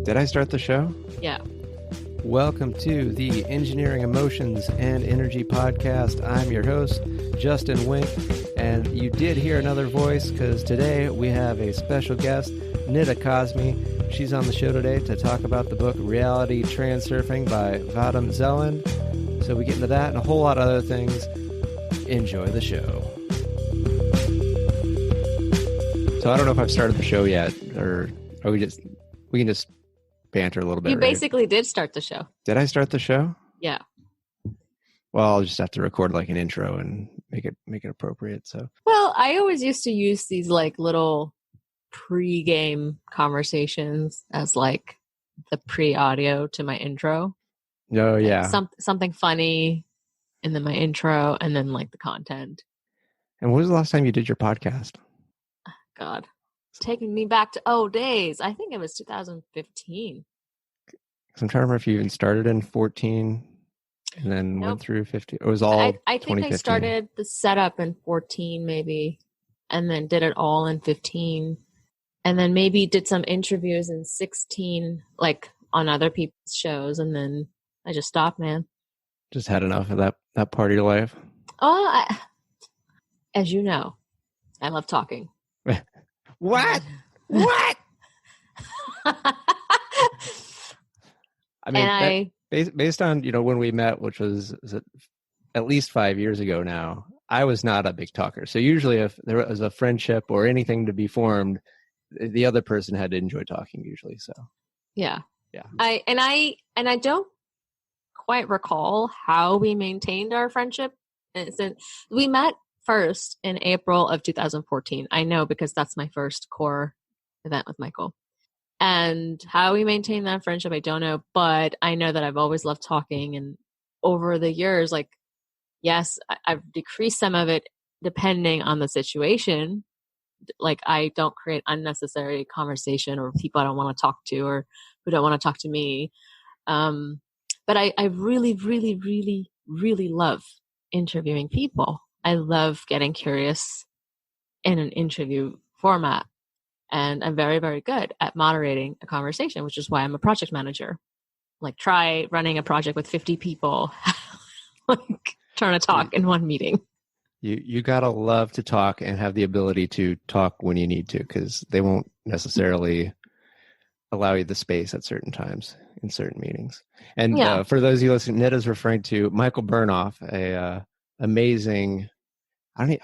Did I start the show? Yeah. Welcome to the Engineering Emotions and Energy Podcast. I'm your host, Justin Wink, and you did hear another voice because today we have a special guest, Nida Kazmi. She's on the show today to talk about the book Reality Transurfing by Vadim Zeland. So we get into that and a whole lot of other things. Enjoy the show. So I don't know if I've started the show yet, or are we can just banter a little bit. You basically did start the show. Did I start the show? Yeah. Well, I'll just have to record like an intro and make it appropriate. So. Well, I always used to use these like little pre-game conversations as like the pre-audio to my intro. Oh yeah. Like something funny, and then my intro, and then like the content. And when was the last time you did your podcast? God, it's taking me back to days. I think it was 2015. I'm trying to remember if you even started in 14 and then went through 15. It was all I think I started the setup in 14 maybe, and then did it all in 15, and then maybe did some interviews in 16, like on other people's shows, and then I just stopped, man. Just had enough of that part of your life? As you know, I love talking. What? What? I mean, based on, when we met, which was at least 5 years ago now, I was not a big talker. So usually if there was a friendship or anything to be formed, the other person had to enjoy talking usually. So yeah. I don't quite recall how we maintained our friendship. We met first in April of 2014. I know because that's my first core event with Michael. And how we maintain that friendship, I don't know, but I know that I've always loved talking. And over the years, like, yes, I've decreased some of it depending on the situation. Like, I don't create unnecessary conversation or people I don't want to talk to or who don't want to talk to me. But I really, really, really, really love interviewing people. I love getting curious in an interview format. And I'm very, very good at moderating a conversation, which is why I'm a project manager. Like, try running a project with 50 people, like trying to talk in one meeting. You gotta love to talk and have the ability to talk when you need to, because they won't necessarily allow you the space at certain times in certain meetings. And for those of you listening, Nida's referring to Michael Burnoff, a amazing.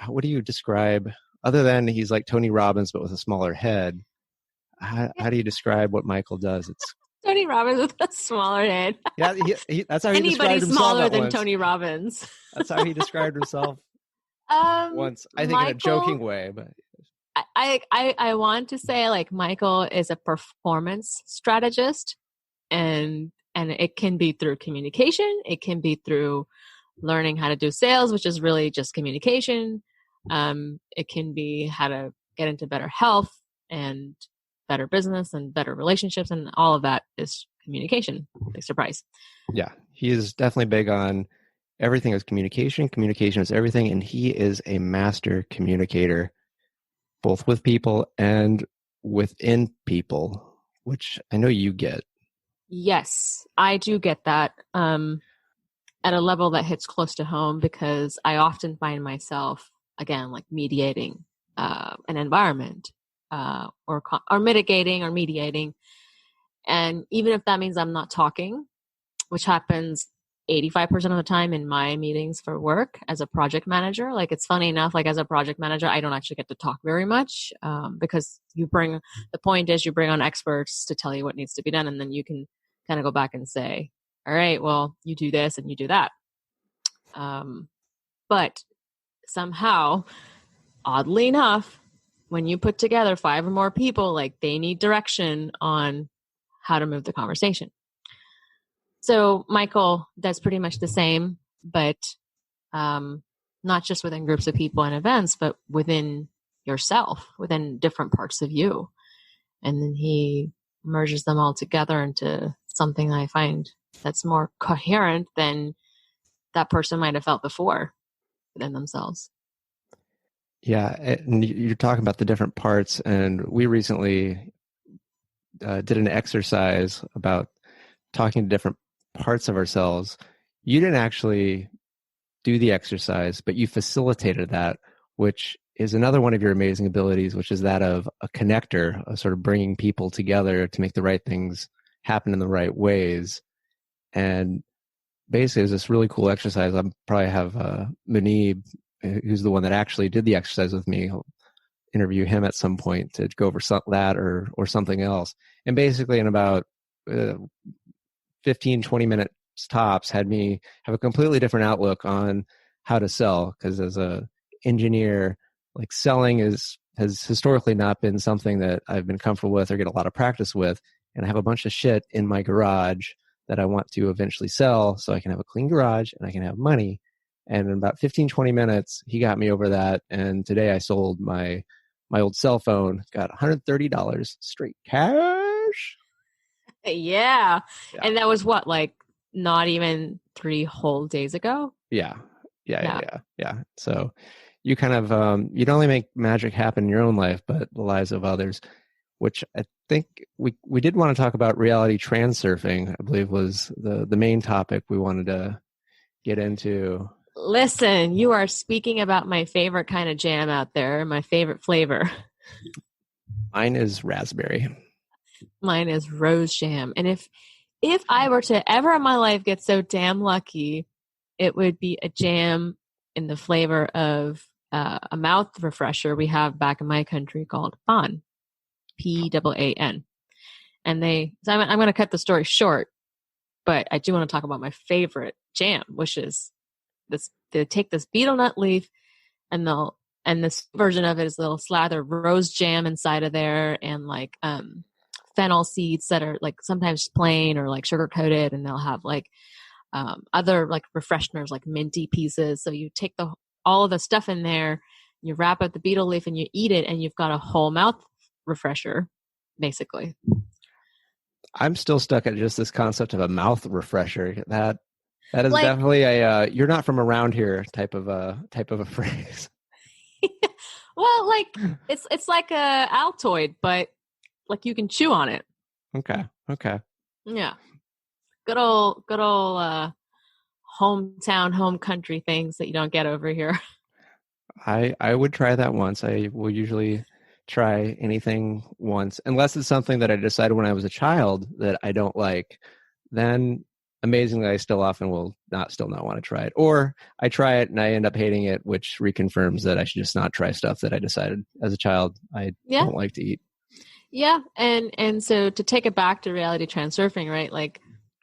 What do you describe? Other than he's like Tony Robbins, but with a smaller head. How do you describe what Michael does? It's Tony Robbins with a smaller head. Yeah, that's how he described himself. Anybody smaller than Tony Robbins. That's how he described himself once. I think Michael, in a joking way, but I want to say like Michael is a performance strategist, and it can be through communication. It can be through learning how to do sales, which is really just communication. It can be how to get into better health and better business and better relationships, and all of that is communication. Big surprise. Yeah, he is definitely big on everything is communication. Communication is everything, and he is a master communicator, both with people and within people, which I know you get. Yes, I do get that. At a level that hits close to home, because I often find myself, again, like mediating an environment or mitigating or mediating. And even if that means I'm not talking, which happens 85% of the time in my meetings for work as a project manager, like it's funny enough, like as a project manager, I don't actually get to talk very much because the point is you bring on experts to tell you what needs to be done. And then you can kind of go back and say, all right, well, you do this and you do that. But somehow, oddly enough, when you put together 5 or more people, like they need direction on how to move the conversation. So Michael does pretty much the same, but not just within groups of people and events, but within yourself, within different parts of you. And then he merges them all together into something I find that's more coherent than that person might have felt before within themselves. Yeah, and you're talking about the different parts, and we recently did an exercise about talking to different parts of ourselves. You didn't actually do the exercise, but you facilitated that, which is another one of your amazing abilities, which is that of a connector, of sort of bringing people together to make the right things happen in the right ways. And basically, it was this really cool exercise. I probably have Munib, who's the one that actually did the exercise with me. I'll interview him at some point to go over that or something else. And basically, in about 15, 20 minutes tops, had me have a completely different outlook on how to sell. Because as a engineer, like selling has historically not been something that I've been comfortable with or get a lot of practice with. And I have a bunch of shit in my garage that I want to eventually sell so I can have a clean garage and I can have money. And in about 15, 20 minutes, he got me over that. And today I sold my old cell phone, got $130 straight cash. Yeah. And that was what, like not even 3 whole days ago? Yeah. So you kind of, you'd only make magic happen in your own life, but the lives of others, which I think we did want to talk about reality transurfing, I believe was the main topic we wanted to get into. Listen, you are speaking about my favorite kind of jam out there, my favorite flavor. Mine is raspberry. Mine is rose jam. And if I were to ever in my life get so damn lucky, it would be a jam in the flavor of a mouth refresher we have back in my country called Pan, Pan. And so I'm going to cut the story short, but I do want to talk about my favorite jam, which is they take this betel nut leaf and this version of it is they'll slather rose jam inside of there and like fennel seeds that are like sometimes plain or like sugar coated, and they'll have like other like refresheners like minty pieces. So you take all of the stuff in there, you wrap up the betel leaf and you eat it, and you've got a whole mouth refresher basically. I'm still stuck at just this concept of a mouth refresher. That is like, definitely a you're not from around here type of a phrase. Well, like it's like a Altoid, but like you can chew on it. Okay. Yeah. Good old hometown, home country things that you don't get over here. I would try that once. I will usually try anything once, unless it's something that I decided when I was a child that I don't like. Then amazingly, I still often will not want to try it. Or I try it and I end up hating it, which reconfirms that I should just not try stuff that I decided as a child I don't like to eat. Yeah. And so to take it back to reality transurfing, right? Like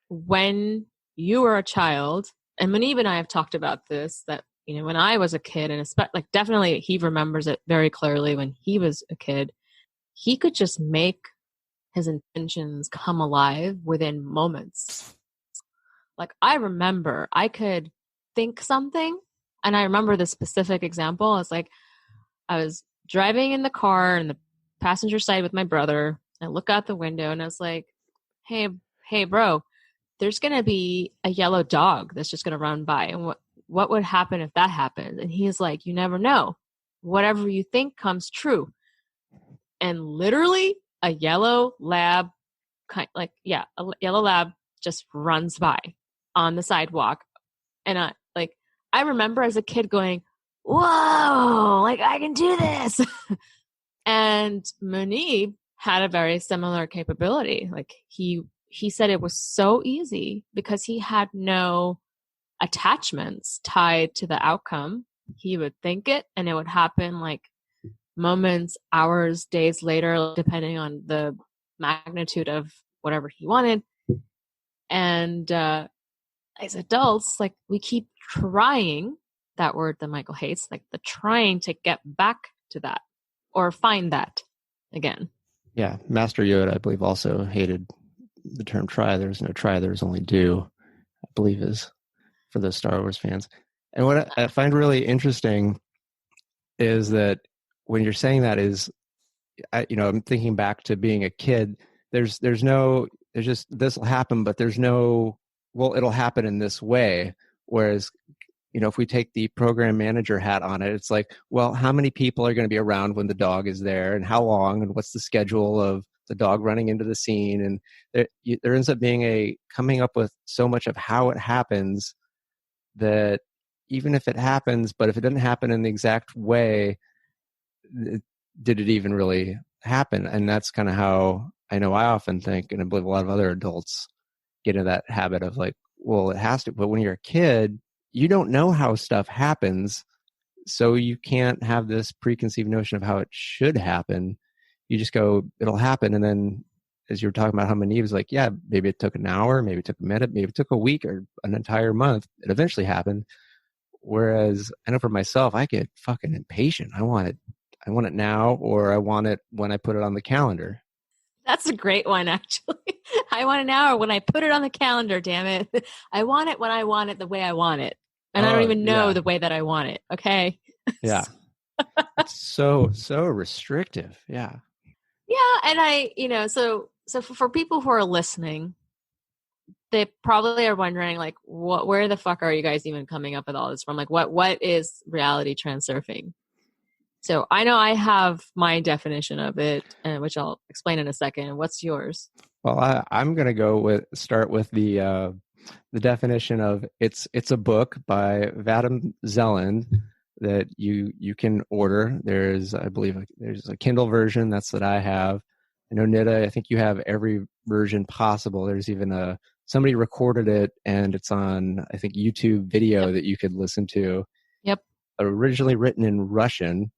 when you were a child, and Munib and I have talked about this, that, you know, when I was a kid, and like definitely he remembers it very clearly when he was a kid, he could just make his intentions come alive within moments. Like I remember I could think something, and I remember the specific example. It's like I was driving in the car in the passenger side with my brother. I look out the window and I was like, hey bro, there's going to be a yellow dog that's just going to run by. And what would happen if that happened? And he's like, you never know. Whatever you think comes true. And literally a yellow lab, a yellow lab just runs by on the sidewalk. And I remember as a kid going, whoa, like I can do this. And Munib had a very similar capability. Like he said it was so easy because he had no attachments tied to the outcome. He would think it and it would happen like moments, hours, days later, depending on the magnitude of whatever he wanted. And as adults, like we keep trying, that word that Michael hates, like the trying to get back to that or find that again. Yeah. Master Yoda, I believe, also hated the term try. There's no try, there's only do, I believe, is for the Star Wars fans. And what I find really interesting is that when you're saying that is, I'm thinking back to being a kid. There's just this will happen, but there's no, well, it'll happen in this way. Whereas, if we take the program manager hat on it, it's like, well, how many people are going to be around when the dog is there, and how long, and what's the schedule of the dog running into the scene, and there ends up being a coming up with so much of how it happens that even if it happens, but if it doesn't happen in the exact way, did it even really happen? And that's kind of how I know I often think, and I believe a lot of other adults get into that habit of like, well, it has to. But when you're a kid, you don't know how stuff happens, so you can't have this preconceived notion of how it should happen. You just go, it'll happen, and then as you were talking about how Nida was like, yeah, maybe it took an hour, maybe it took a minute, maybe it took a week or an entire month. It eventually happened. Whereas I know for myself, I get fucking impatient. I want it now, or I want it when I put it on the calendar. That's a great one, actually. I want it now, or when I put it on the calendar, damn it. I want it when I want it the way I want it. And I don't even know the way that I want it. Okay. Yeah. It's so restrictive. Yeah. Yeah. And so for people who are listening, they probably are wondering, like, where the fuck are you guys even coming up with all this from? Like, what is reality transurfing? So I know I have my definition of it, which I'll explain in a second. What's yours? Well, I'm going to start with the definition of it's a book by Vadim Zeland that you can order. I believe there's a Kindle version that's that I have. I know Nida, I think you have every version possible. There's even somebody recorded it and it's on, I think, YouTube video that you could listen to. Yep. Originally written in Russian,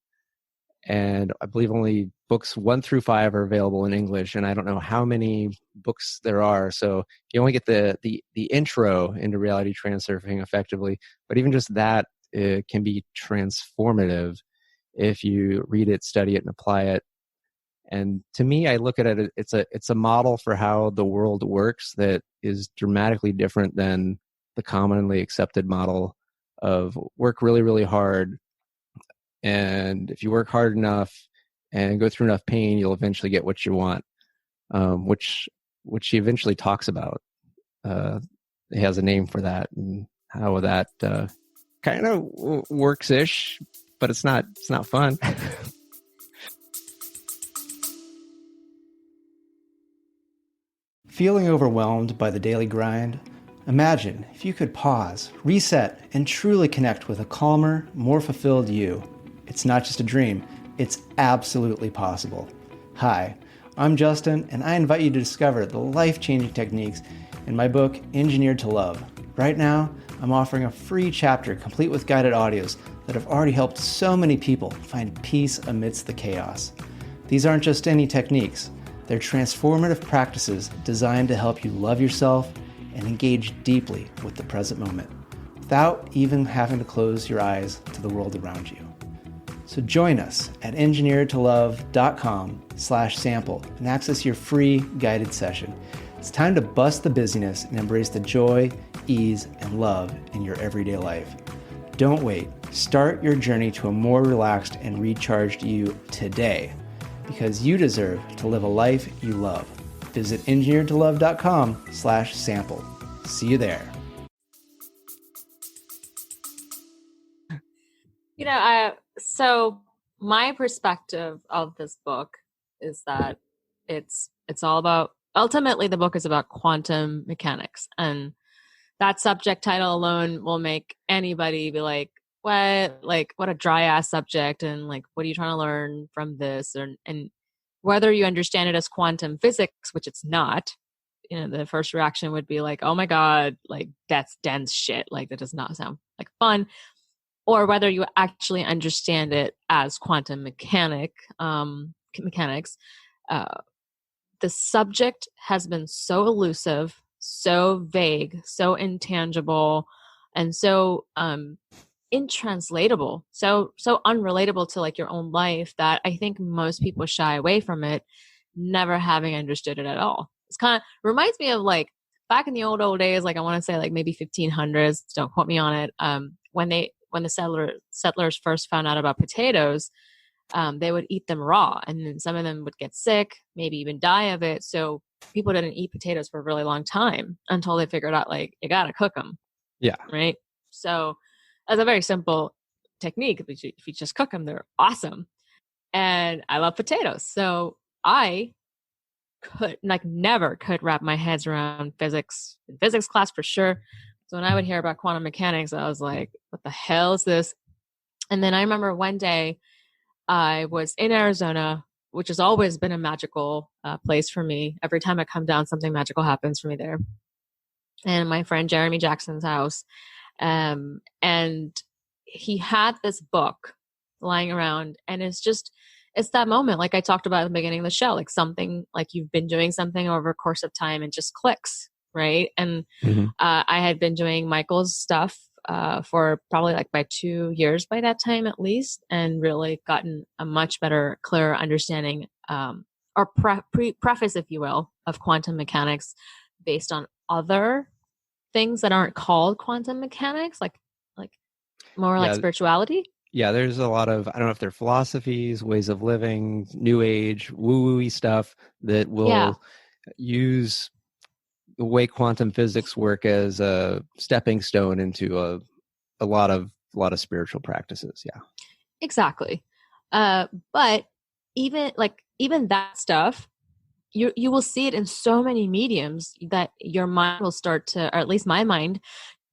and I believe only books 1 through 5 are available in English, and I don't know how many books there are. So you only get the intro into reality transurfing effectively, but even just that can be transformative if you read it, study it, and apply it. And to me, I look at it, it's a model for how the world works that is dramatically different than the commonly accepted model of work really, really hard. And if you work hard enough and go through enough pain, you'll eventually get what you want, which he eventually talks about. He has a name for that and how that kind of works-ish, but it's not fun. Feeling overwhelmed by the daily grind? Imagine if you could pause, reset, and truly connect with a calmer, more fulfilled you. It's not just a dream, it's absolutely possible. Hi, I'm Justin, and I invite you to discover the life-changing techniques in my book, Engineered to Love. Right now, I'm offering a free chapter complete with guided audios that have already helped so many people find peace amidst the chaos. These aren't just any techniques. They're transformative practices designed to help you love yourself and engage deeply with the present moment, without even having to close your eyes to the world around you. So join us at engineeredtolove.com/sample and access your free guided session. It's time to bust the busyness and embrace the joy, ease, and love in your everyday life. Don't wait. Start your journey to a more relaxed and recharged you today, because you deserve to live a life you love. Visit engineeredtolove.com/sample. See you there. So my perspective of this book is that it's all about, ultimately the book is about quantum mechanics, and that subject title alone will make anybody be like, what a dry ass subject, and like, what are you trying to learn from this? And whether you understand it as quantum physics, which it's not, the first reaction would be like, oh my God, like that's dense shit. Like that does not sound like fun. Or whether you actually understand it as quantum mechanics, the subject has been so elusive, so vague, so intangible, and so intranslatable, so unrelatable to like your own life, that I think most people shy away from it, never having understood it at all. It's kind of reminds me of like back in the old days, like I want to say like maybe 1500s, don't quote me on it, when the settlers first found out about potatoes, they would eat them raw, and then some of them would get sick, maybe even die of it. So people didn't eat potatoes for a really long time until they figured out like you gotta cook them. Yeah. Right. So that's a very simple technique. If you just cook them, they're awesome. And I love potatoes. So I never could wrap my heads around physics, in physics class for sure. So when I would hear about quantum mechanics, I was like, what the hell is this? And then I remember one day I was in Arizona, which has always been a magical place for me. Every time I come down, something magical happens for me there. And my friend Jeremy Jackson's house. And he had this book lying around, and it's that moment, like I talked about at the beginning of the show, like something, like you've been doing something over a course of time and just clicks, right? And I had been doing Michael's stuff for probably like by 2 years by that time at least, and really gotten a much better, clearer understanding or preface, if you will, of quantum mechanics based on other things that aren't called quantum mechanics, like more like spirituality. Yeah, there's a lot of, I don't know if they're philosophies, ways of living, new age, woo-woo-y stuff that will use the way quantum physics work as a stepping stone into a lot of spiritual practices. Yeah, exactly. But even that stuff, you will see it in so many mediums that your mind will start to, or at least my mind,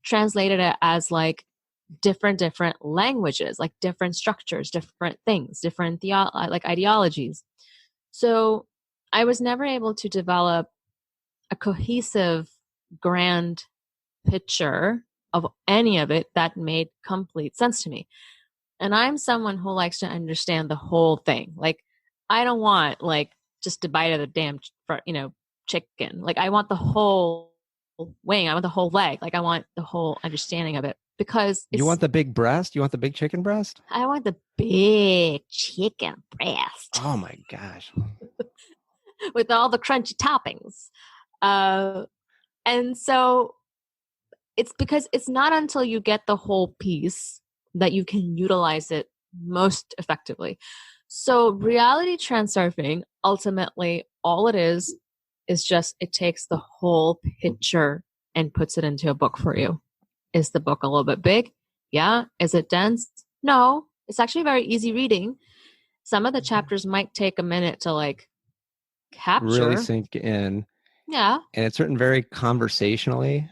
translated it as like different languages, like different structures, different things, different like ideologies. So I was never able to develop a cohesive, grand picture of any of it that made complete sense to me. And I'm someone who likes to understand the whole thing. Like, I don't want like just a bite of the damn, chicken. Like, I want the whole wing. I want the whole leg. Like, I want the whole understanding of it, because you want the big breast? You want the big chicken breast? I want the big chicken breast. Oh my gosh. With all the crunchy toppings. And so it's because it's not until you get the whole piece that you can utilize it most effectively. So reality transurfing, ultimately, all it is just it takes the whole picture and puts it into a book for you. Is the book a little bit big? Yeah. Is it dense? No. It's actually very easy reading. Some of the chapters might take a minute to like capture. Really sink in. Yeah. And it's written very conversationally,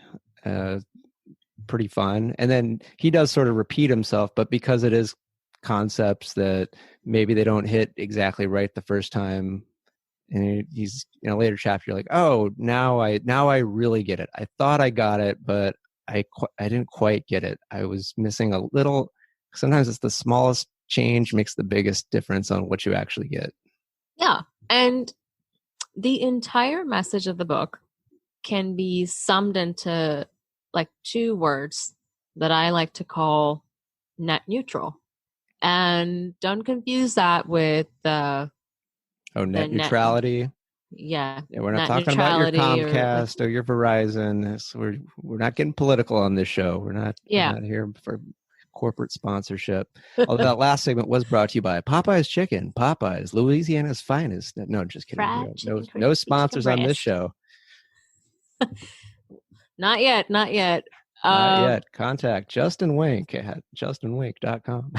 pretty fun. And then he does sort of repeat himself, but because it is concepts that maybe they don't hit exactly right the first time, and he's in a later chapter, you're like, oh, now I really get it. I thought I got it, but I didn't quite get it. I was missing a little. Sometimes it's the smallest change makes the biggest difference on what you actually get. Yeah. And the entire message of the book can be summed into like 2 words that I like to call net neutral. And don't confuse that with net neutrality. Yeah, we're not talking about your Comcast or your Verizon. We're not getting political on this show. We're not here for corporate sponsorship. Although that last segment was brought to you by Popeye's Chicken. Popeye's, Louisiana's finest. No, just kidding. No sponsors on this show. Not yet. Not yet. Contact Justin Wink at justinwink.com.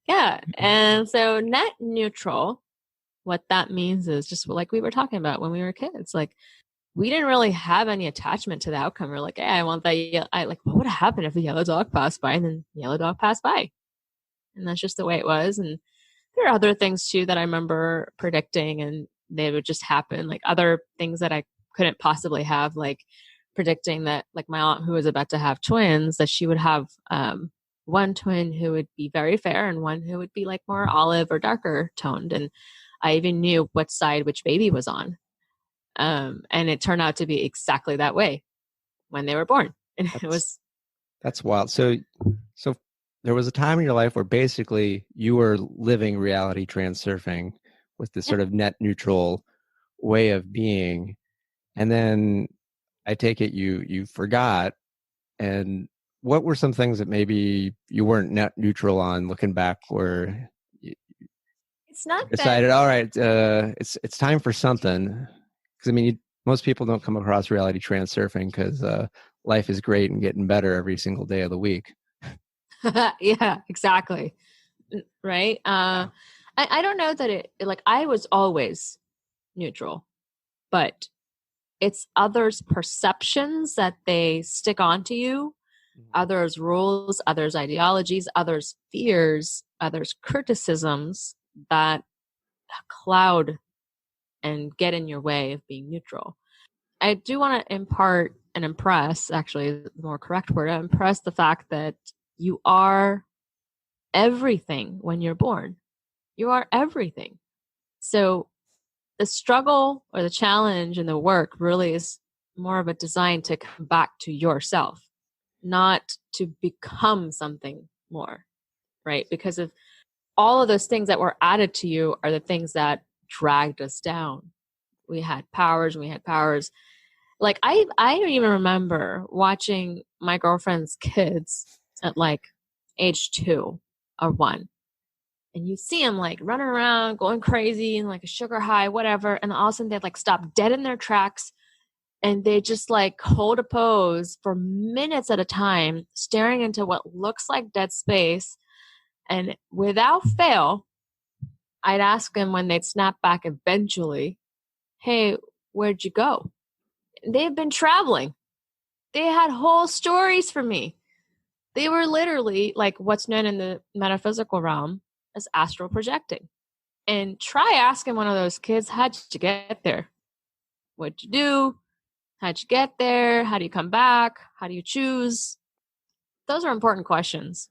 Yeah. And so net neutral, what that means is just like we were talking about when we were kids. Like, we didn't really have any attachment to the outcome. We're like, hey, I want that. What would happen if the yellow dog passed by? And then the yellow dog passed by. And that's just the way it was. And there are other things too that I remember predicting, and they would just happen. Like other things that I couldn't possibly have, like predicting that like my aunt who was about to have twins, that she would have one twin who would be very fair and one who would be like more olive or darker toned. And I even knew what side which baby was on. And it turned out to be exactly that way when they were born. And that's wild. So there was a time in your life where basically you were living reality transurfing with this sort of net neutral way of being. And then I take it you forgot. And what were some things that maybe you weren't net neutral on looking back, where it's not decided, all right, it's time for something? Because I mean, most people don't come across reality transurfing because life is great and getting better every single day of the week. Yeah, exactly. Right. I don't know that it like I was always neutral. but it's others' perceptions that they stick onto you, others' rules, others' ideologies, others' fears, others' criticisms that cloud and get in your way of being neutral. I do want to impart and impress, actually, the more correct word, impress the fact that you are everything when you're born. You are everything. So the struggle or the challenge and the work really is more of a design to come back to yourself, not to become something more, right? Because of all of those things that were added to you are the things that dragged us down. We had powers. Like I even remember watching my girlfriend's kids at like age 2 or 1. And you see them like running around, going crazy and like a sugar high, whatever. And all of a sudden they'd like stop dead in their tracks. And they just like hold a pose for minutes at a time, staring into what looks like dead space. And without fail, I'd ask them when they'd snap back eventually, hey, where'd you go? They've been traveling. They had whole stories for me. They were literally like what's known in the metaphysical realm as astral projecting. And try asking one of those kids, how'd you get there? What'd you do? How'd you get there? How do you come back? How do you choose? Those are important questions.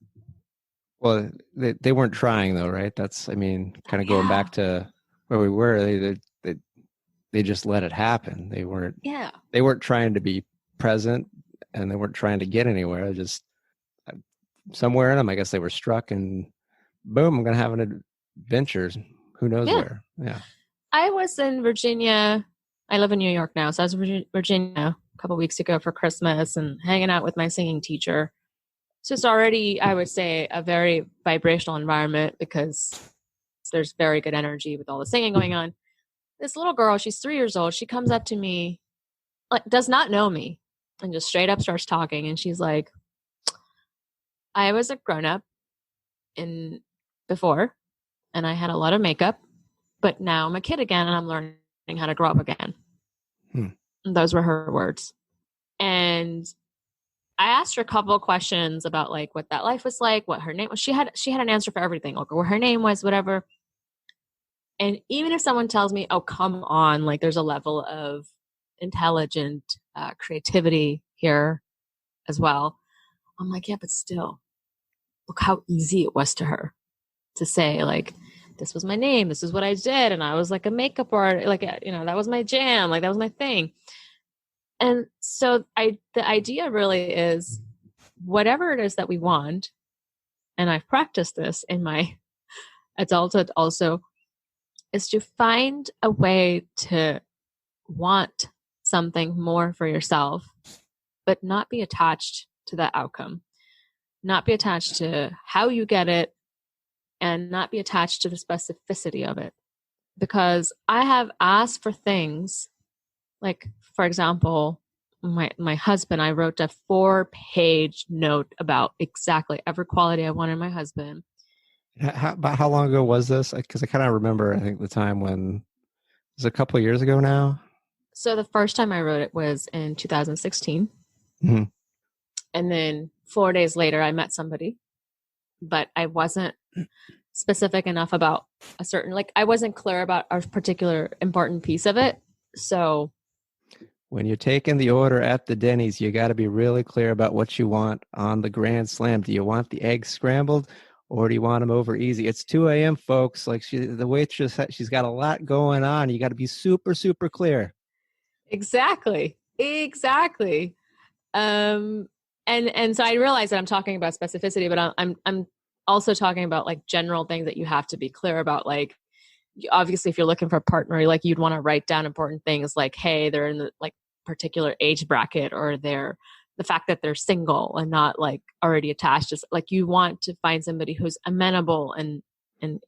Well, they weren't trying though, right? That's, I mean, kind of going back to where we were. They just let it happen. They weren't trying to be present, and they weren't trying to get anywhere. Just somewhere in them, I guess they were struck, and boom, I'm going to have an adventure. Who knows where? Yeah. I was in Virginia. I live in New York now. So I was in Virginia a couple of weeks ago for Christmas and hanging out with my singing teacher. So it's already, I would say, a very vibrational environment because there's very good energy with all the singing going on. This little girl, she's 3 years old. She comes up to me, like, does not know me, and just straight up starts talking. And she's like, I was a grown-up before, and I had a lot of makeup, but now I'm a kid again, and I'm learning how to grow up again. And those were her words. And I asked her a couple of questions about like what that life was like, what her name was. She had an answer for everything, like what her name was, whatever. And even if someone tells me, oh, come on, like there's a level of intelligent creativity here as well. I'm like, yeah, but still, look how easy it was to her to say, like, this was my name, this is what I did, and I was like a makeup artist, like, you know, that was my jam, like that was my thing. And so the idea really is whatever it is that we want, and I've practiced this in my adulthood also, is to find a way to want something more for yourself, but not be attached to that outcome, not be attached to how you get it, and not be attached to the specificity of it. Because I have asked for things, like, for example, my husband, I wrote a 4-page note about exactly every quality I wanted in my husband. About how long ago was this? Because I kind of remember, I think the time when, it was a couple of years ago now. So the first time I wrote it was in 2016. Mm-hmm. And then 4 days later, I met somebody, but I wasn't specific enough about a certain, like, I wasn't clear about a particular important piece of it. So when you're taking the order at the Denny's, you got to be really clear about what you want on the Grand Slam. Do you want the eggs scrambled, or do you want them over easy? It's 2 a.m., folks. Like, the waitress, she's got a lot going on. You got to be super, super clear. Exactly. And so I realize that I'm talking about specificity, but I'm also talking about like general things that you have to be clear about. Like, obviously, if you're looking for a partner, like, you'd want to write down important things like, hey, they're in the like particular age bracket, or the fact that they're single and not like already attached. Is like, you want to find somebody who's amenable and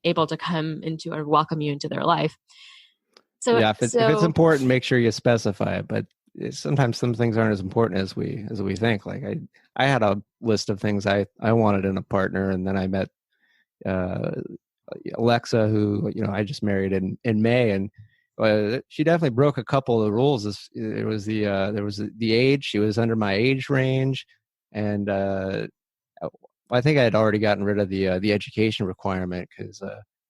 able to come into or welcome you into their life. So yeah, if it's important, make sure you specify it. But sometimes some things aren't as important as we think. Like I had a list of things I wanted in a partner, and then I met Alexa, who, you know, I just married in May, and She definitely broke a couple of the rules. It was there was the age. She was under my age range, and I think I had already gotten rid of the education requirement because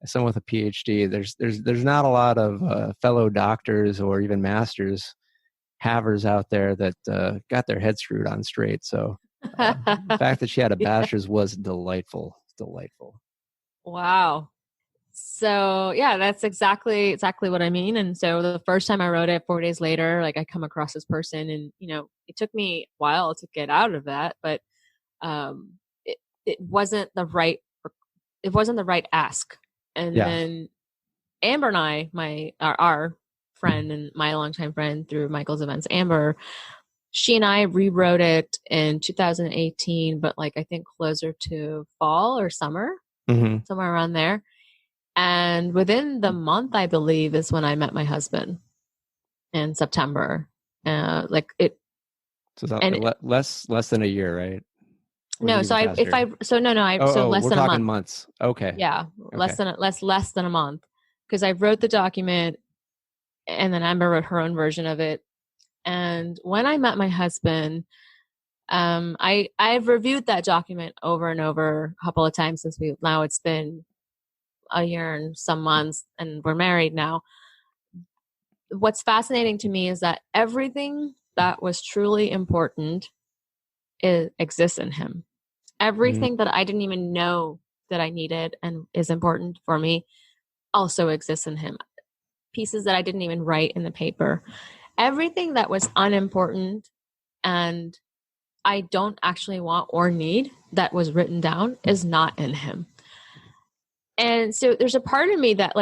as someone with a PhD, there's not a lot of fellow doctors or even masters havers out there that got their head screwed on straight. So the fact that she had a bachelor's was delightful. Wow. So yeah, that's exactly what I mean. And so the first time I wrote it, 4 days later, like I come across this person, and it took me a while to get out of that, but it wasn't the right ask. And then Amber and I, our friend and my longtime friend through Michael's events, Amber, she and I rewrote it in 2018, but like I think closer to fall or summer, somewhere around there. And within the month, I believe, is when I met my husband in September. So less than a year, right? No, less than a month. Months. Okay. Yeah, less than a month, because I wrote the document, and then Amber wrote her own version of it. And when I met my husband, I've reviewed that document over and over a couple of times since now it's been a year and some months, and we're married now. What's fascinating to me is that everything that was truly important exists in him. Everything that I didn't even know that I needed and is important for me also exists in him. Pieces that I didn't even write in the paper. Everything that was unimportant and I don't actually want or need that was written down is not in him. And so there's a part of me that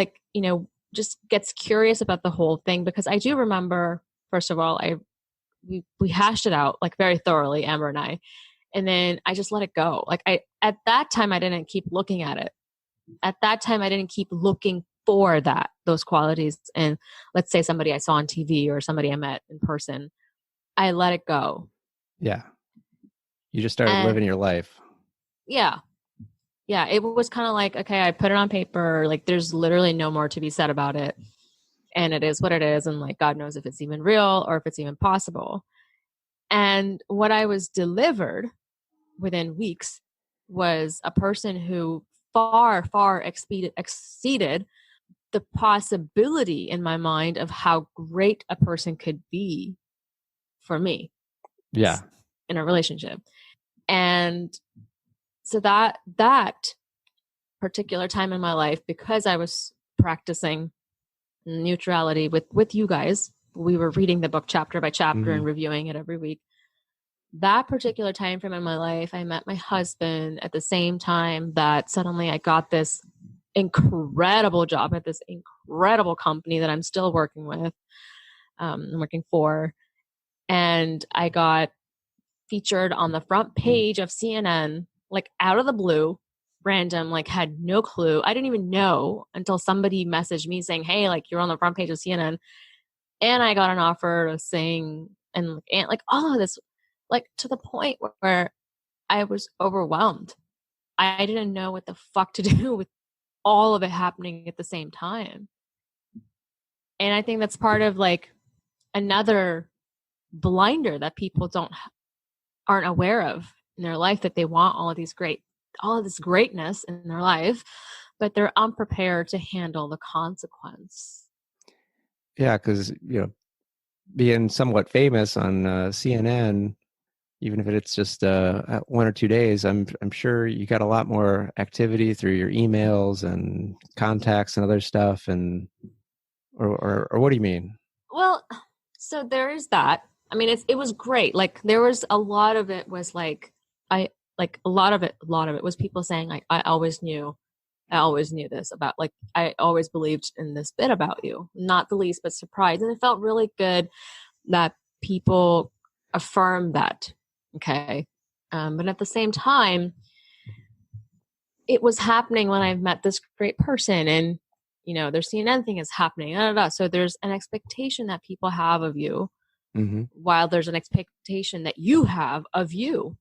just gets curious about the whole thing, because I do remember, first of all, we hashed it out like very thoroughly, Amber and I, and then I just let it go. Like at that time, I didn't keep looking at it. At that time, I didn't keep looking for those qualities. And let's say somebody I saw on TV or somebody I met in person, I let it go. Yeah. You just started living your life. Yeah. Yeah. It was kind of like, okay, I put it on paper. Like there's literally no more to be said about it. And it is what it is. And like, God knows if it's even real or if it's even possible. And what I was delivered within weeks was a person who far, far exceeded the possibility in my mind of how great a person could be for me. Yeah. In a relationship. And so that particular time in my life, because I was practicing neutrality with you guys, we were reading the book chapter by chapter and reviewing it every week. That particular time frame in my life, I met my husband at the same time that suddenly I got this incredible job at this incredible company that I'm still working with, I'm working for. And I got featured on the front page of CNN, like out of the blue, random, like had no clue. I didn't even know until somebody messaged me saying, hey, like you're on the front page of CNN. And I got an offer to sing and like all of this, like to the point where I was overwhelmed. I didn't know what the fuck to do with all of it happening at the same time. And I think that's part of like another blinder that people aren't aware of in their life, that they want all of this greatness in their life, but they're unprepared to handle the consequence. Yeah, because being somewhat famous on CNN, even if it's just 1 or 2 days, I'm sure you got a lot more activity through your emails and contacts and other stuff. And or what do you mean? Well, so there is that. I mean, it was great. Like there was a lot of it was like a lot of it was people saying like I always knew this about, like I always believed in this bit about you, not the least bit surprised. And it felt really good that people affirmed that. Okay. But at the same time, it was happening when I met this great person, and their CNN thing is happening. So there's an expectation that people have of you, while there's an expectation that you have of you.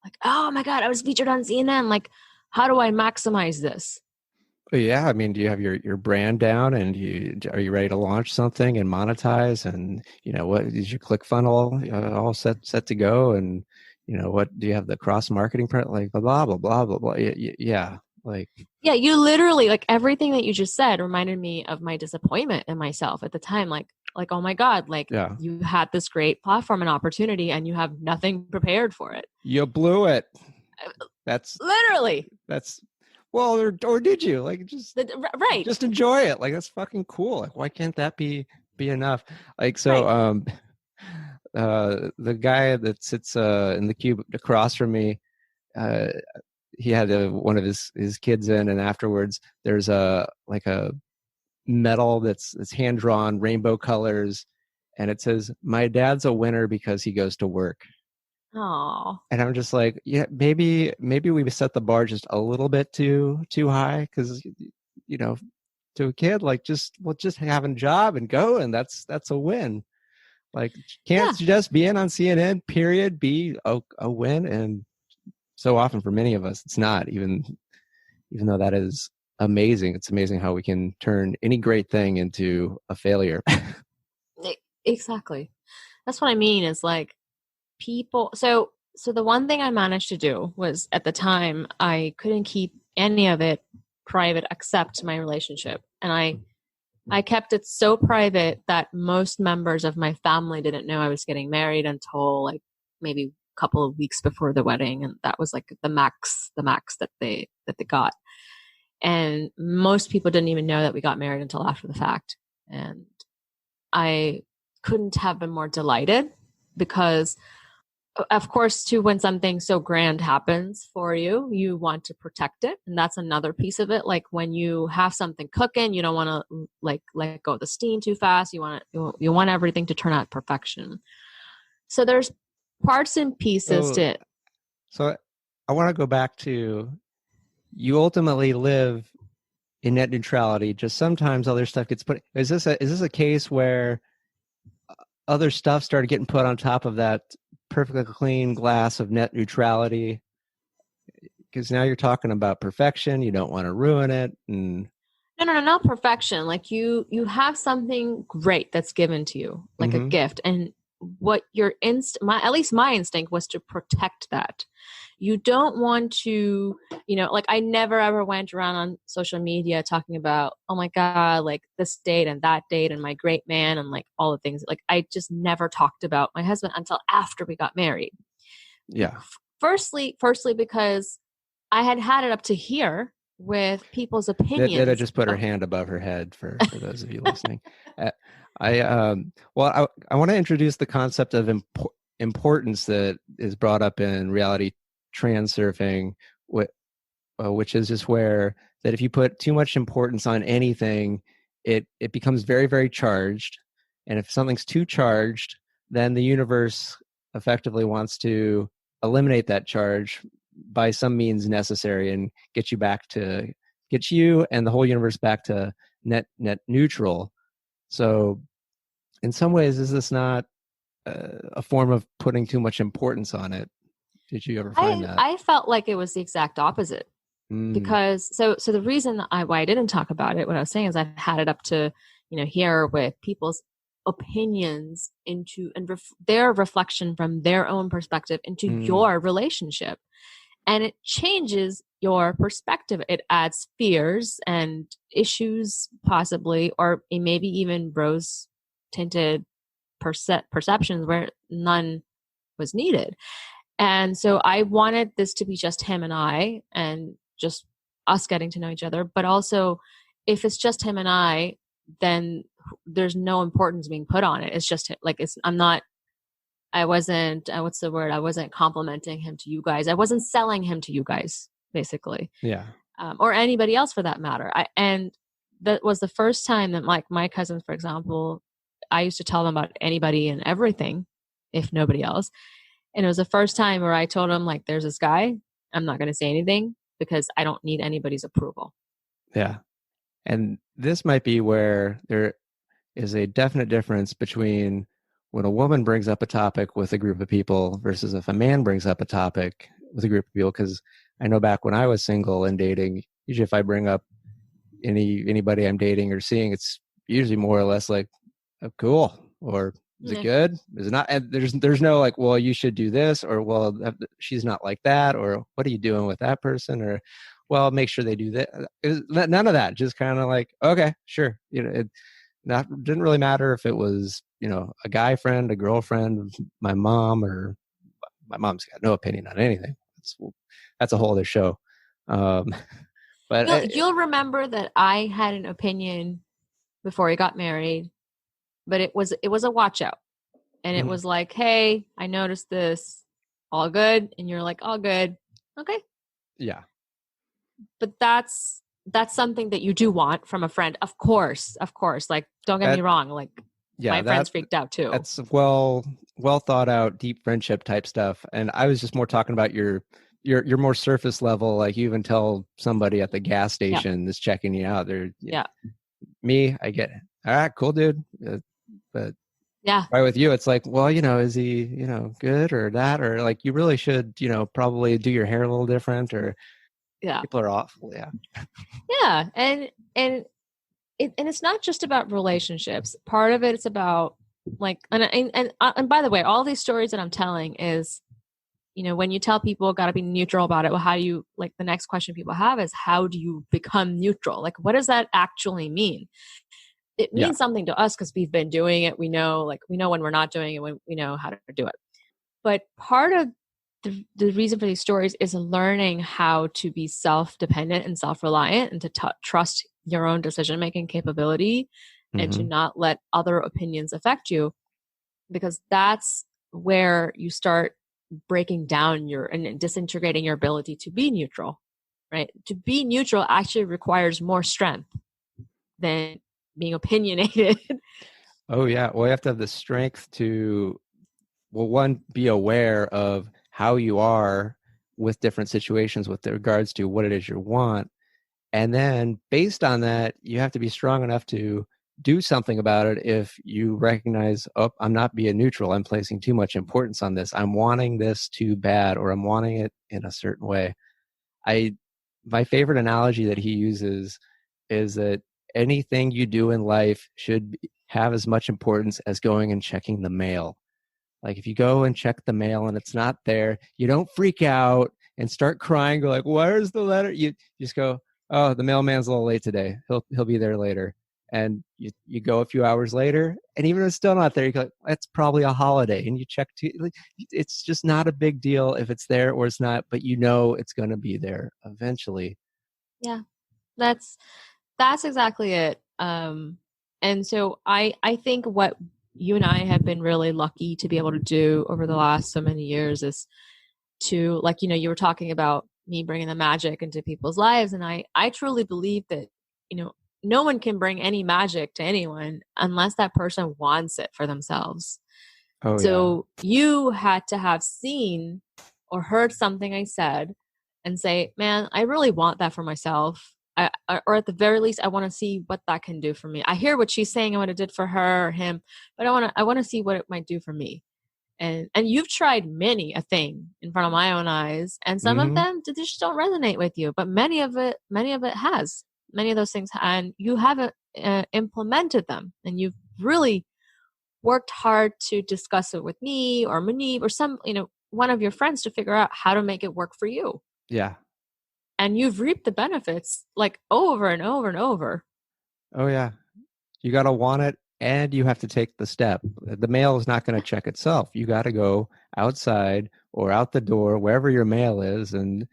Like, oh my God, I was featured on CNN. Like, how do I maximize this? Yeah, I mean, do you have your brand down, and are you ready to launch something and monetize? And what is your click funnel all set to go? And what do you have the cross marketing print like blah blah blah blah blah? Yeah, like Yeah, you literally, like, everything that you just said reminded me of my disappointment in myself at the time. Like, oh my God, like, yeah, you had this great platform and opportunity and you have nothing prepared for it. you blew it. That's literally. Well, or did you like right? Just enjoy it. Like, that's fucking cool. Like, why can't that be enough? Like, so Right. the guy that sits in the cube across from me, he had one of his kids in, and afterwards there's a medal that's hand drawn, rainbow colors, and it says, "My dad's a winner because he goes to work." Oh. And I'm just like, yeah, maybe we set the bar just a little bit too high, because to a kid, like, just have a job and go, and that's a win. Like, can't just being on CNN period be a win? And so often for many of us, it's not, even though that is amazing. It's amazing how we can turn any great thing into a failure. Exactly. That's what I mean, is like, people. So the one thing I managed to do was, at the time, I couldn't keep any of it private except my relationship. And I kept it so private that most members of my family didn't know I was getting married until like maybe a couple of weeks before the wedding. And that was like the max that they got. And most people didn't even know that we got married until after the fact. And I couldn't have been more delighted, because of course, too, when something so grand happens for you, you want to protect it. And that's another piece of it. Like, when you have something cooking, you don't want to like let go of the steam too fast. You want everything to turn out perfection. So there's parts and pieces to it. So I want to go back to, you ultimately live in net neutrality. Just sometimes other stuff gets put. Is this a case where other stuff started getting put on top of that perfectly clean glass of net neutrality? Because now you're talking about perfection. You don't want to ruin it. And No, not perfection. Like, you have something great that's given to you, like a gift, and what your at least my instinct was to protect that. You don't want to, like, I never ever went around on social media talking about, oh my God, like this date and that date and my great man and like all the things. Like, I just never talked about my husband until after we got married. Yeah. Firstly, because I had it up to here with people's opinions. Nida just put her hand above her head for those of you listening. I want to introduce the concept of importance that is brought up in reality transurfing, which is just where that if you put too much importance on anything, it becomes very, very charged. And if something's too charged, then the universe effectively wants to eliminate that charge by some means necessary and get you and the whole universe back to net neutral. So in some ways, is this not a form of putting too much importance on it? Did you ever find that? I felt like it was the exact opposite. Because so the reason why I didn't talk about it, what I was saying is, I had it up to, here with people's opinions into their reflection from their own perspective into your relationship. And it changes your perspective. It adds fears and issues, possibly, or maybe even rose tinted perceptions where none was needed. And so I wanted this to be just him and I, and just us getting to know each other. But also, if it's just him and I, then there's no importance being put on it. It's just like, I wasn't, what's the word? I wasn't complimenting him to you guys. I wasn't selling him to you guys, basically. Yeah. Or anybody else for that matter. And that was the first time that, like, my cousins, for example, I used to tell them about anybody and everything, if nobody else. And it was the first time where I told them, like, there's this guy, I'm not going to say anything because I don't need anybody's approval. Yeah. And this might be where there is a definite difference between when a woman brings up a topic with a group of people versus if a man brings up a topic with a group of people. Because I know back when I was single and dating, usually if I bring up anybody I'm dating or seeing, it's usually more or less like, oh, cool, or is it good? Is it not? And there's no like, well, you should do this, or well, she's not like that, or what are you doing with that person, or well, make sure they do that. None of that. Just kind of like, okay, sure. It didn't really matter if it was, a guy friend, a girlfriend, my mom, or my mom's got no opinion on anything. That's a whole other show. But you'll remember that I had an opinion before we got married, but it was a watch out, and it was like, hey, I noticed this, all good, and you're like, all good, okay, yeah. But that's something that you do want from a friend, of course. Like, don't get me wrong, like, my friends freaked out too. That's well thought out, deep friendship type stuff. And I was just more talking about your more surface level, like you even tell somebody at the gas station that's checking you out. Me, I get, all right, cool, dude. But right with you, it's like, well, is he, good or that, or like you really should, probably do your hair a little different, or people are awful. And it's not just about relationships. Part of it is about like, and by the way, all these stories that I'm telling is, when you tell people got to be neutral about it, well, how do you, like, the next question people have is, how do you become neutral? Like, what does that actually mean? It means something to us because we've been doing it. We know when we're not doing it, when we know how to do it. But part of the reason for these stories is learning how to be self-dependent and self-reliant, and to trust your own decision-making capability, and to not let other opinions affect you, because that's where you start breaking down and disintegrating your ability to be neutral, right? To be neutral actually requires more strength than being opinionated. Oh yeah. Well, you have to have the strength to, well, one, be aware of how you are with different situations with regards to what it is you want. And then based on that, you have to be strong enough to do something about it if you recognize, oh, I'm not being neutral. I'm placing too much importance on this. I'm wanting this too bad, or I'm wanting it in a certain way. My favorite analogy that he uses is that anything you do in life should have as much importance as going and checking the mail. Like if you go and check the mail and it's not there, you don't freak out and start crying, go like, where's the letter? You just go, oh, the mailman's a little late today. He'll be there later. And you go a few hours later, and even if it's still not there, you go, it's probably a holiday. And you check, it's just not a big deal if it's there or it's not, but it's going to be there eventually. Yeah, that's exactly it. And so I think what you and I have been really lucky to be able to do over the last so many years is to, like, you were talking about me bringing the magic into people's lives. And I truly believe that, no one can bring any magic to anyone unless that person wants it for themselves. Oh, so you had to have seen or heard something I said and say, man, I really want that for myself. Or at the very least, I want to see what that can do for me. I hear what she's saying and what it did for her or him, but I want to see what it might do for me. And you've tried many a thing in front of my own eyes, and some of them just don't resonate with you, but many of it has. Many of those things, and you haven't implemented them, and you've really worked hard to discuss it with me or Manib or some, one of your friends to figure out how to make it work for you. Yeah. And you've reaped the benefits like over and over and over. Oh yeah. You got to want it, and you have to take the step. The mail is not going to check itself. You got to go outside or out the door, wherever your mail is, and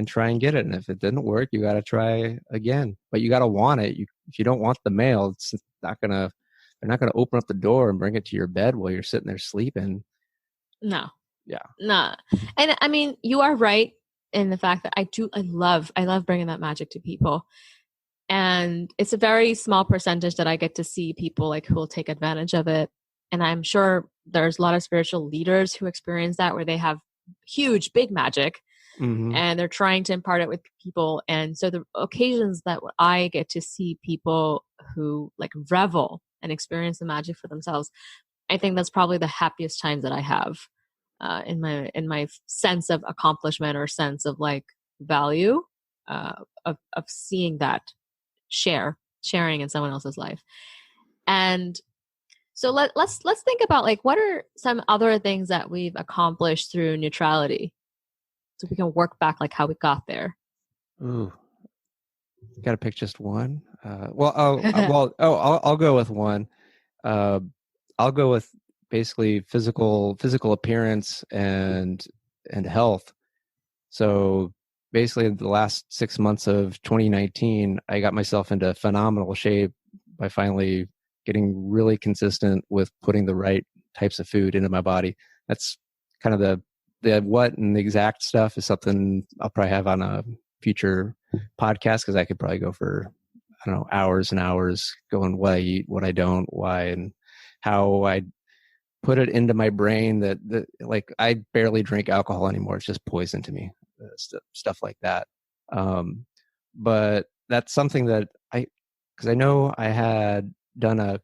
try and get it. And if it didn't work, you got to try again. But you got to want it. If you don't want the mail, it's not going to, they're not going to open up the door and bring it to your bed while you're sitting there sleeping. No. Yeah. Nah. And I mean, you are right in the fact that I love bringing that magic to people. And it's a very small percentage that I get to see people like who will take advantage of it. And I'm sure there's a lot of spiritual leaders who experience that, where they have huge, big magic and they're trying to impart it with people. And so the occasions that I get to see people who like revel and experience the magic for themselves, I think that's probably the happiest times that I have in my sense of accomplishment or sense of like value of seeing that sharing in someone else's life. And so let's think about like, what are some other things that we've accomplished through neutrality, so we can work back like how we got there. Ooh, got to pick just one. I'll go with one. I'll go with basically physical appearance and health. So basically, the last 6 months of 2019, I got myself into phenomenal shape by finally getting really consistent with putting the right types of food into my body. That's kind of the what and the exact stuff is something I'll probably have on a future podcast, because I could probably go for, I don't know, hours and hours going what I eat, what I don't, why, and how I put it into my brain that like I barely drink alcohol anymore. It's just poison to me, stuff like that. But that's something that because I know I had done a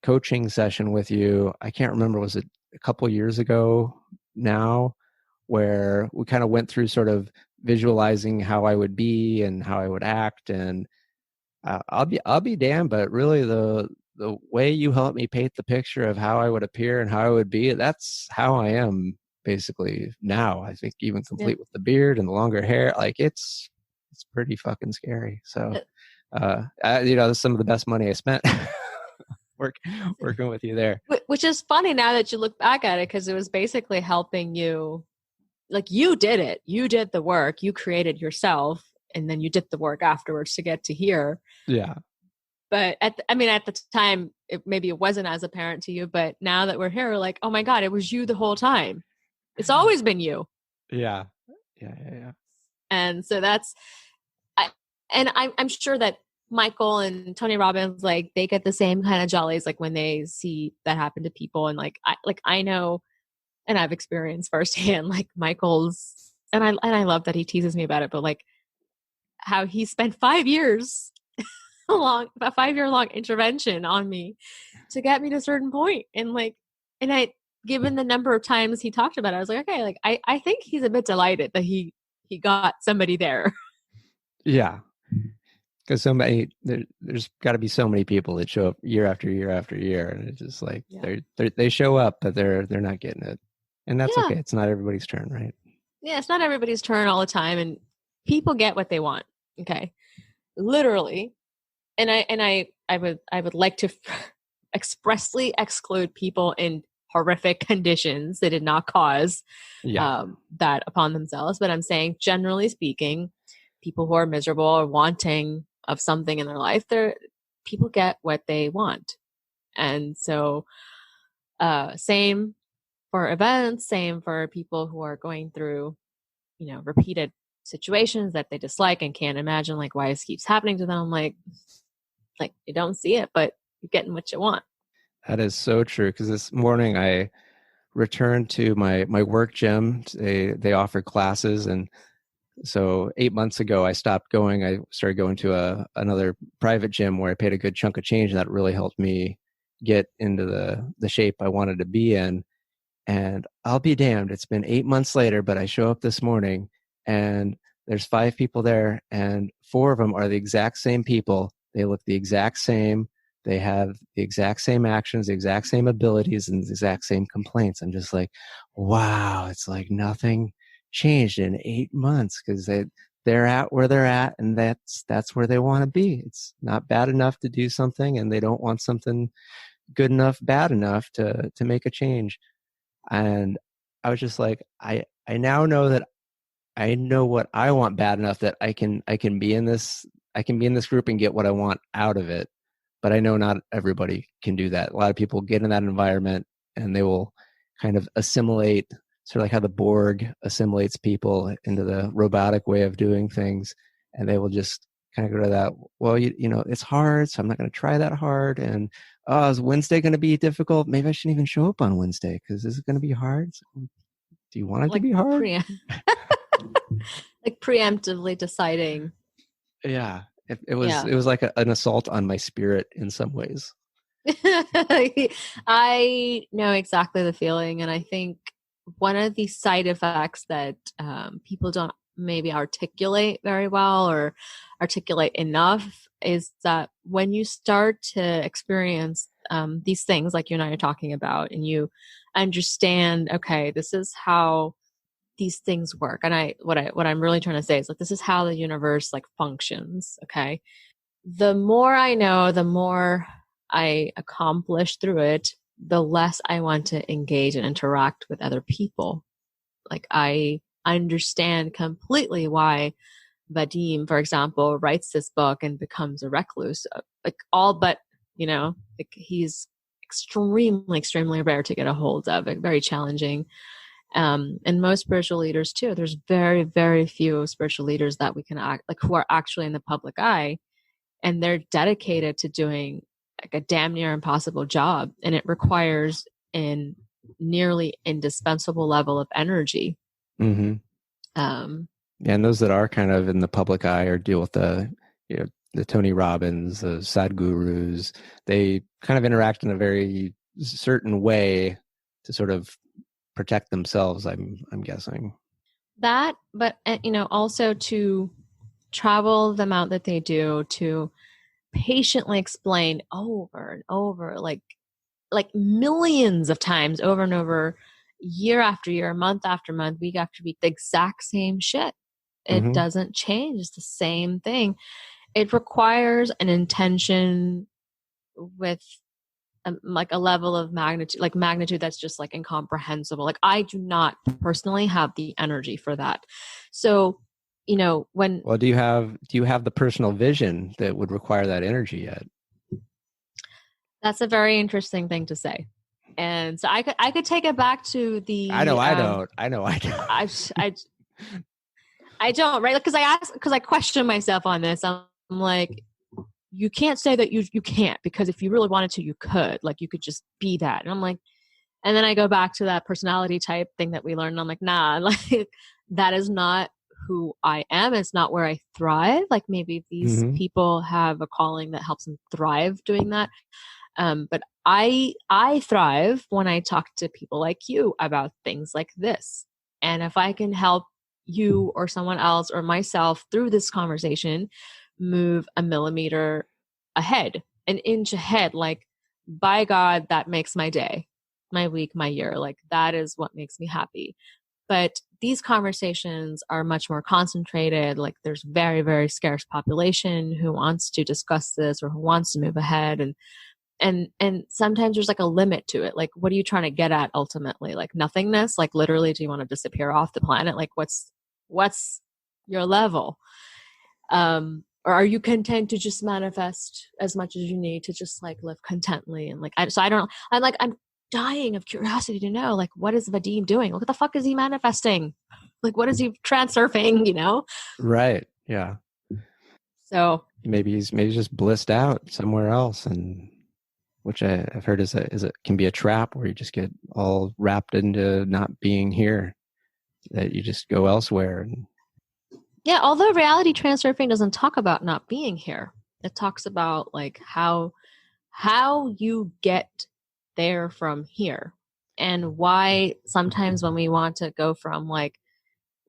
coaching session with you. I can't remember, was it a couple years ago now, where we kind of went through sort of visualizing how I would be and how I would act. And I'll be damned, but really the way you helped me paint the picture of how I would appear and how I would be, that's how I am basically now. I think even complete with the beard and the longer hair, like it's pretty fucking scary. So, that's some of the best money I spent working with you there. Which is funny now that you look back at it, because it was basically helping you. Like, you did it. You did the work. You created yourself, and then you did the work afterwards to get to here. Yeah. But at the time, maybe it wasn't as apparent to you. But now that we're here, we're like, oh my God, it was you the whole time. It's always been you. Yeah. And so I'm sure that Michael and Tony Robbins, like, they get the same kind of jollies, like when they see that happen to people. And I know, and I've experienced firsthand, like Michael's, and I love that he teases me about it, but like how he spent 5 years a 5-year long intervention on me to get me to a certain point. And given the number of times he talked about it, I was like, okay, like I think he's a bit delighted that he got somebody there. Yeah. Because there's got to be so many people that show up year after year after year, and it's just like they show up, but they're not getting it, and that's okay. It's not everybody's turn, right? Yeah, it's not everybody's turn all the time, and people get what they want. Okay, literally, and I would like to expressly exclude people in horrific conditions they did not cause that upon themselves. But I'm saying, generally speaking, people who are miserable or wanting of something in their life, people get what they want. And so same for events, same for people who are going through, repeated situations that they dislike and can't imagine, like, why this keeps happening to them. Like you don't see it, but you're getting what you want. That is so true. Because this morning I returned to my work gym. They offer classes, and so 8 months ago, I stopped going. I started going to another private gym where I paid a good chunk of change, and that really helped me get into the shape I wanted to be in. And I'll be damned, it's been 8 months later, but I show up this morning, and there's 5 people there, and 4 of them are the exact same people. They look the exact same. They have the exact same actions, the exact same abilities, and the exact same complaints. I'm just like, wow, it's like nothing changed in 8 months, because they're at where they're at, and that's where they want to be. It's not bad enough to do something, and they don't want something good enough, bad enough to make a change. And I was just like, I now know that I know what I want bad enough that I can be in this group and get what I want out of it. But I know not everybody can do that. A lot of people get in that environment and they will kind of assimilate, sort of like how the Borg assimilates people into the robotic way of doing things. And they will just kind of go to that, well, it's hard, so I'm not going to try that hard. And, is Wednesday going to be difficult? Maybe I shouldn't even show up on Wednesday because this is going to be hard. So, do you want it to be hard? Like preemptively deciding. Yeah. It was like an assault on my spirit in some ways. I know exactly the feeling. And I think one of the side effects that people don't maybe articulate very well or articulate enough is that when you start to experience these things like you and I are talking about, and you understand, okay, this is how these things work. And what I'm really trying to say is like, this is how the universe like functions. Okay. The more I know, the more I accomplish through it, the less I want to engage and interact with other people. Like I understand completely why Vadim, for example, writes this book and becomes a recluse. Like all but, like he's extremely rare to get a hold of, like very challenging. And most spiritual leaders too. There's very few spiritual leaders that we can act like who are actually in the public eye, and they're dedicated to doing like a damn near impossible job, and it requires an nearly indispensable level of energy. Mm-hmm. And those that are kind of in the public eye or deal with the Tony Robbins, the Sadhgurus, they kind of interact in a very certain way to sort of protect themselves, I'm guessing. That, but also to travel the amount that they do, to patiently explain over and over, like millions of times over and over, year after year, month after month, week after week, the exact same shit. It doesn't change. It's the same thing. It requires an intention with like a level of magnitude that's just like incomprehensible. Like I do not personally have the energy for that. So, do you have the personal vision that would require that energy yet? That's a very interesting thing to say. And so I could take it back to the I don't. I don't, right? Because I question myself on this. I'm like, you can't say that you can't, because if you really wanted to, you could. Like, you could just be that. And I'm like, and then I go back to that personality type thing that we learned. And I'm like, nah, like that is not who I am. It's not where I thrive. Like maybe these people have a calling that helps them thrive doing that. But I thrive when I talk to people like you about things like this. And if I can help you or someone else or myself through this conversation move a millimeter ahead, an inch ahead, like by God, that makes my day, my week, my year. Like that is what makes me happy. But these conversations are much more concentrated. Like there's very, very scarce population who wants to discuss this or who wants to move ahead. And sometimes there's like a limit to it. Like, what are you trying to get at ultimately? Like nothingness? Like literally, do you want to disappear off the planet? Like what's your level? Or are you content to just manifest as much as you need to just like live contently? And like, I'm dying of curiosity to know, like, what is Vadim doing? What the fuck is he manifesting? Like, what is he transurfing, Right. Yeah. So maybe he's just blissed out somewhere else, and which I've heard is it can be a trap where you just get all wrapped into not being here, that you just go elsewhere. And yeah, although reality transurfing doesn't talk about not being here. It talks about like how you get there from here, and why sometimes when we want to go from like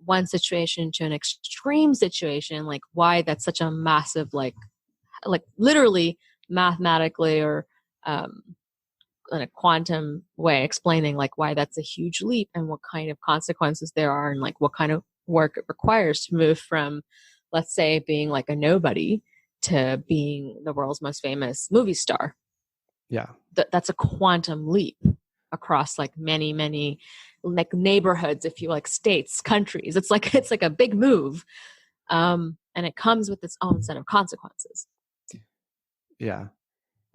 one situation to an extreme situation, like why that's such a massive like literally mathematically or in a quantum way, explaining like why that's a huge leap and what kind of consequences there are, and like what kind of work it requires to move from, let's say, being like a nobody to being the world's most famous movie star. Yeah. That's a quantum leap across like many like neighborhoods, if you like, states, countries. It's like a big move. And it comes with its own set of consequences. Yeah.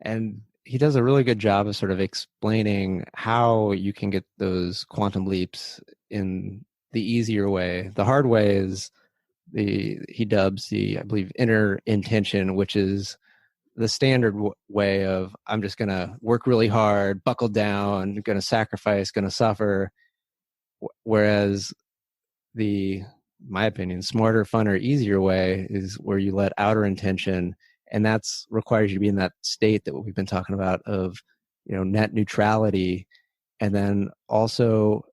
And he does a really good job of sort of explaining how you can get those quantum leaps in the easier way. The hard way is he dubs the, I believe, inner intention, which is the standard way of, I'm just going to work really hard, buckle down, going to sacrifice, going to suffer. Whereas my opinion, smarter, funner, easier way is where you let outer intention, and that's requires you to be in that state that we've been talking about of, net neutrality. And then also,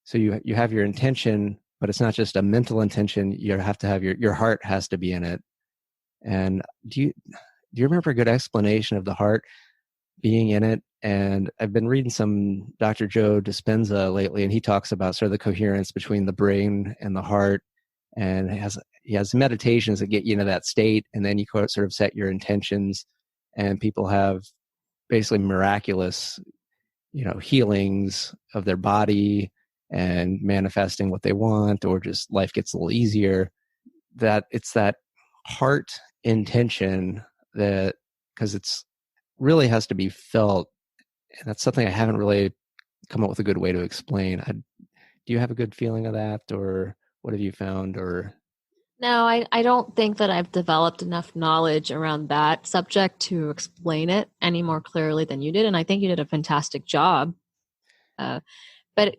so you have your intention, but it's not just a mental intention. You have to have your heart has to be in it. And do you remember a good explanation of the heart being in it? And I've been reading some Dr. Joe Dispenza lately, and he talks about sort of the coherence between the brain and the heart, and he has meditations that get you into that state, and then you sort of set your intentions, and people have basically miraculous, healings of their body and manifesting what they want, or just life gets a little easier. That it's that heart intention that, because it's really has to be felt, and that's something I haven't really come up with a good way to explain. Do you have a good feeling of that, or what have you found? Or no, I don't think that I've developed enough knowledge around that subject to explain it any more clearly than you did, and I think you did a fantastic job. But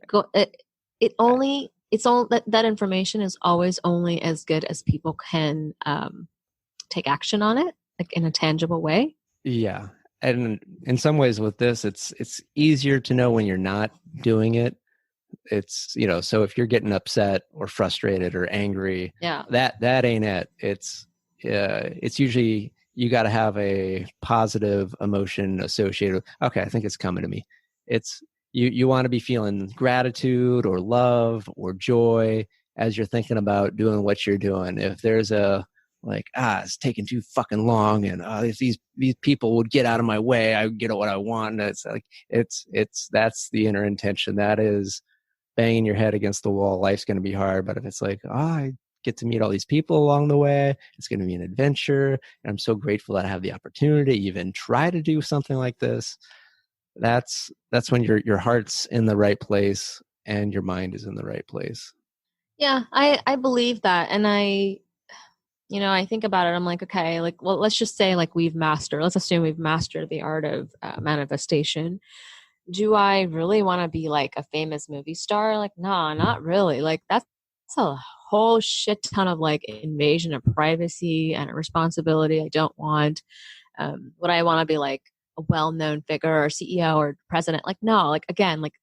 it only it's all that information is always only as good as people can take action on it, like in a tangible way. Yeah, and in some ways with this, it's easier to know when you're not doing it. It's, so if you're getting upset or frustrated or angry, yeah, that ain't it. It's usually you got to have a positive emotion associated with, okay, I think it's coming to me. It's you want to be feeling gratitude or love or joy as you're thinking about doing what you're doing. If there's a it's taking too fucking long, and if these people would get out of my way, I would get what I want. And it's like that's the inner intention. That is banging your head against the wall. Life's going to be hard, but if it's like, I get to meet all these people along the way, it's going to be an adventure, and I'm so grateful that I have the opportunity to even try to do something like this. That's when your heart's in the right place and your mind is in the right place. Yeah, I believe that, and I think about it. I'm like, okay, well, let's just say let's assume we've mastered the art of manifestation. Do I really want to be like a famous movie star? Like, nah, not really. Like that's a whole shit ton of like invasion of privacy and a responsibility I don't want. Would I want to be like a well-known figure or CEO or president? Like, no, like again, like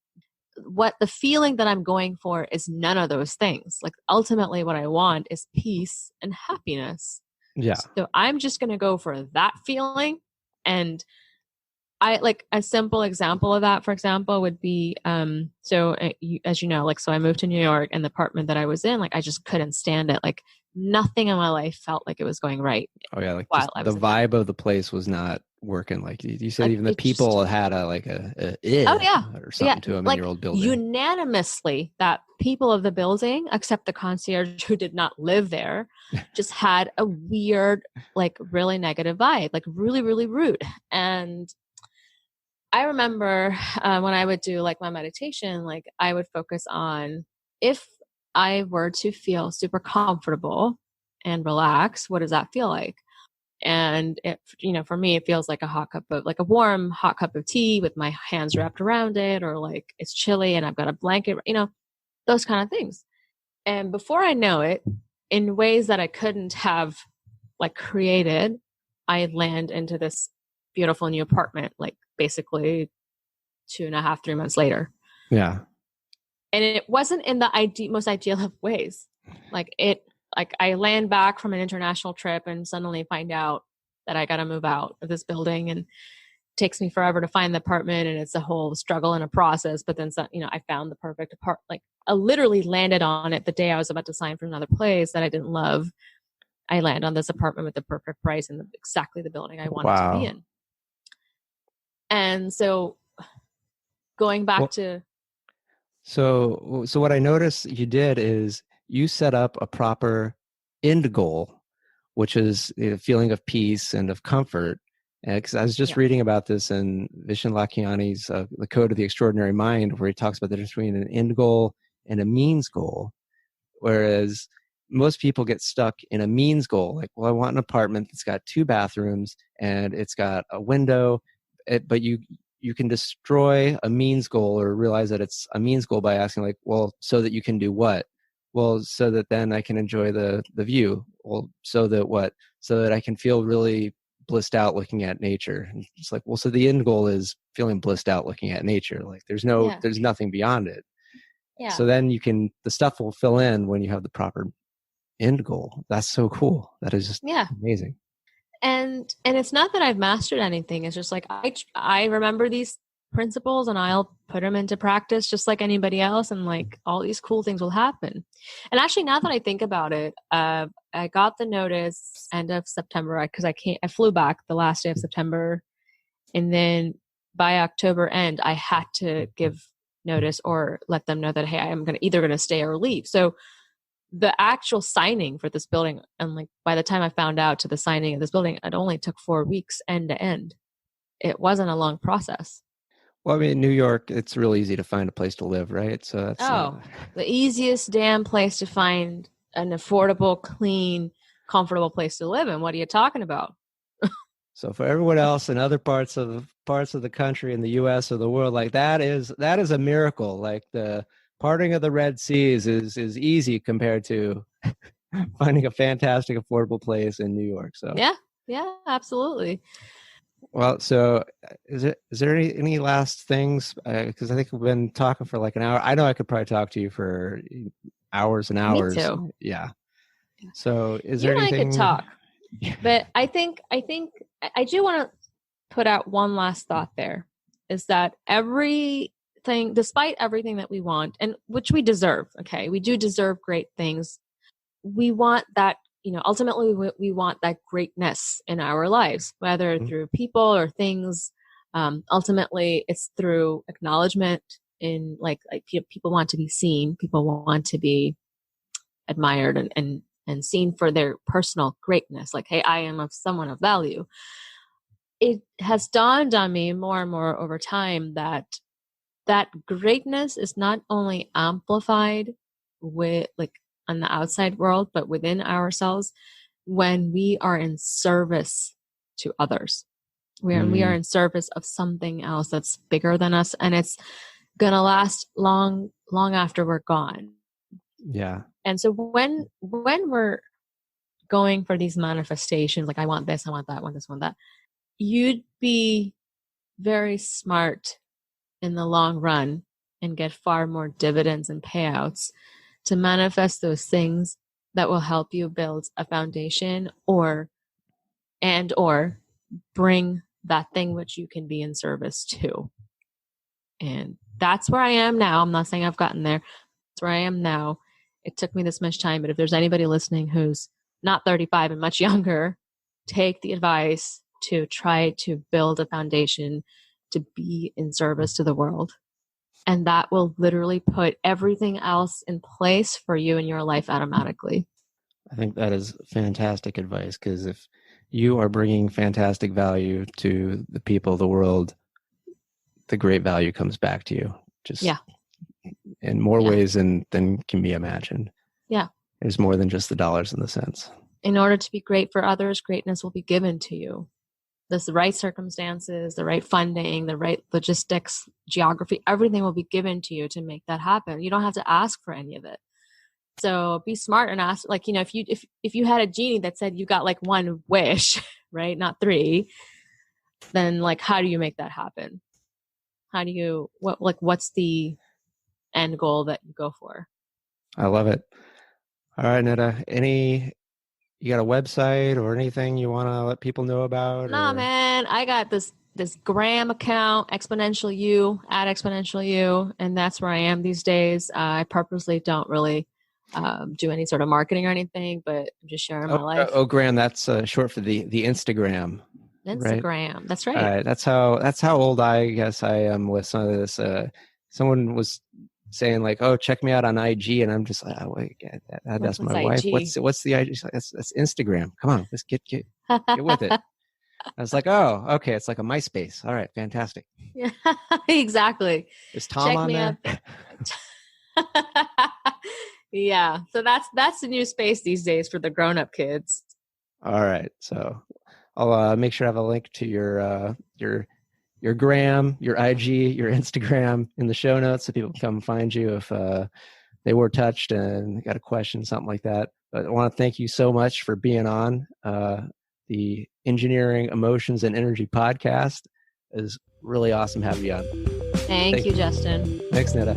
what the feeling that I'm going for is none of those things. Like ultimately what I want is peace and happiness. Yeah. So I'm just going to go for that feeling. And I like a simple example of that, for example, would be, as you know, so I moved to New York, and the apartment that I was in, like, I just couldn't stand it. Like nothing in my life felt like it was going right. Oh yeah. Like just the vibe of the place was not working. Like you said, even the people had a oh yeah, or something to them in your old building. Unanimously, that people of the building, except the concierge who did not live there, just had a weird, like really negative vibe, like really, really rude. And I remember when I would do like my meditation, like I would focus on, if I were to feel super comfortable and relaxed, what does that feel like? And it, for me, it feels like a warm hot cup of tea with my hands wrapped around it, or like it's chilly and I've got a blanket, those kind of things. And before I know it, in ways that I couldn't have like created, I land into this beautiful new apartment, like basically 2.5, 3 months later. Yeah. And it wasn't in the most ideal of ways. Like I land back from an international trip and suddenly find out that I got to move out of this building, and it takes me forever to find the apartment, and it's a whole struggle and a process. But then, I found the perfect apartment. Like I literally landed on it the day I was about to sign for another place that I didn't love. I land on this apartment with the perfect price and exactly the building I wanted to be in. And so going back to... So what I noticed you did is you set up a proper end goal, which is a feeling of peace and of comfort. Because I was just reading about this in Vishen Lakhiani's The Code of the Extraordinary Mind, where he talks about the difference between an end goal and a means goal. Whereas most people get stuck in a means goal. Like, well, I want an apartment that's got 2 bathrooms and it's got a window, but you can destroy a means goal or realize that it's a means goal by asking, like, well, so that you can do what? Well, so that then I can enjoy the view. Well, so that what? So that I can feel really blissed out looking at nature. And it's like, well, so the end goal is feeling blissed out looking at nature. Like there's nothing beyond it. Yeah. So then the stuff will fill in when you have the proper end goal. That's so cool. That is just amazing. And it's not that I've mastered anything. It's just like I remember these principles and I'll put them into practice just like anybody else, and like all these cool things will happen. And actually, now that I think about it, I got the notice end of September because I flew back the last day of September, and then by October end I had to give notice or let them know that, hey, I'm either gonna stay or leave. So the actual signing for this building, and like by the time I found out to the signing of this building, it only took 4 weeks end to end. It wasn't a long process. Well, I mean, in New York, it's real easy to find a place to live, right? So that's the easiest damn place to find an affordable, clean, comfortable place to live in. What are you talking about? So for everyone else in other parts of the country, in the U.S. or the world, like that is a miracle. Like the parting of the Red Seas is easy compared to finding a fantastic, affordable place in New York. So yeah, absolutely. Well, so is there any last things? Because I think we've been talking for like an hour. I know I could probably talk to you for hours and hours. Me too. Yeah. So is there anything? I could talk, but I think I do want to put out one last thought. There is that everything, despite everything that we want, and which we deserve. Okay, we do deserve great things. We want that. Ultimately, we want that greatness in our lives, whether through people or things. Ultimately, it's through acknowledgement in like people want to be seen. People want to be admired and seen for their personal greatness. Like, hey, I am someone of value. It has dawned on me more and more over time that greatness is not only amplified with like on the outside world, but within ourselves when we are in service to others. When we are in service of something else that's bigger than us, and it's gonna last long after we're gone. Yeah. And so when we're going for these manifestations, like I want this, I want that, I want this, I want that, you'd be very smart in the long run and get far more dividends and payouts to manifest those things that will help you build a foundation or bring that thing which you can be in service to. And that's where I am now. I'm not saying I've gotten there. That's where I am now. It took me this much time, but if there's anybody listening who's not 35 and much younger, take the advice to try to build a foundation to be in service to the world. And that will literally put everything else in place for you in your life automatically. I think that is fantastic advice, because if you are bringing fantastic value to the people of the world, the great value comes back to you. Just in more ways than can be imagined. Yeah. There's more than just the dollars and the cents. In order to be great for others, greatness will be given to you. The right circumstances, the right funding, the right logistics, geography, everything will be given to you to make that happen. You don't have to ask for any of it. So be smart and ask, like, if you had a genie that said you got like one wish, right? Not 3, then like, how do you make that happen? What's the end goal that you go for? I love it. All right, Nida, you got a website or anything you want to let people know about? Nah, man, I got this Gram account, Exponential U, @Exponential U, and that's where I am these days. I purposely don't really do any sort of marketing or anything, but I'm just sharing my life. Gram, that's short for the Instagram. Instagram, right? That's right. All right, that's how old I guess I am with some of this. Someone was saying like, "Oh, check me out on IG," and I'm just like, "Oh, wait, that's my wife. What's the IG?" She's like, that's Instagram. Come on, let's get with it. I was like, "Oh, okay, it's like a MySpace. All right, fantastic." Yeah, exactly. Is Tom on there? Yeah, so that's the new space these days for the grown-up kids. All right, so I'll make sure I have a link to your Gram, your IG, your Instagram in the show notes so people can come find you if they were touched and got a question, something like that. But I want to thank you so much for being on the Engineering, Emotions, and Energy podcast. It was really awesome having you on. Thank you, Justin. Thanks, Nida.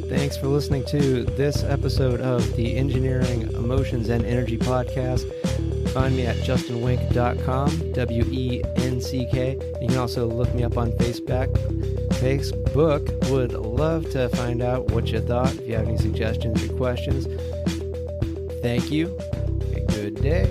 Thanks for listening to this episode of the Engineering, Emotions, and Energy podcast. find me at justinwenck.com, W-E-N-C-K. You can also look me up on Facebook. Would love to find out what you thought. If you have any suggestions or questions. Thank you. A good day.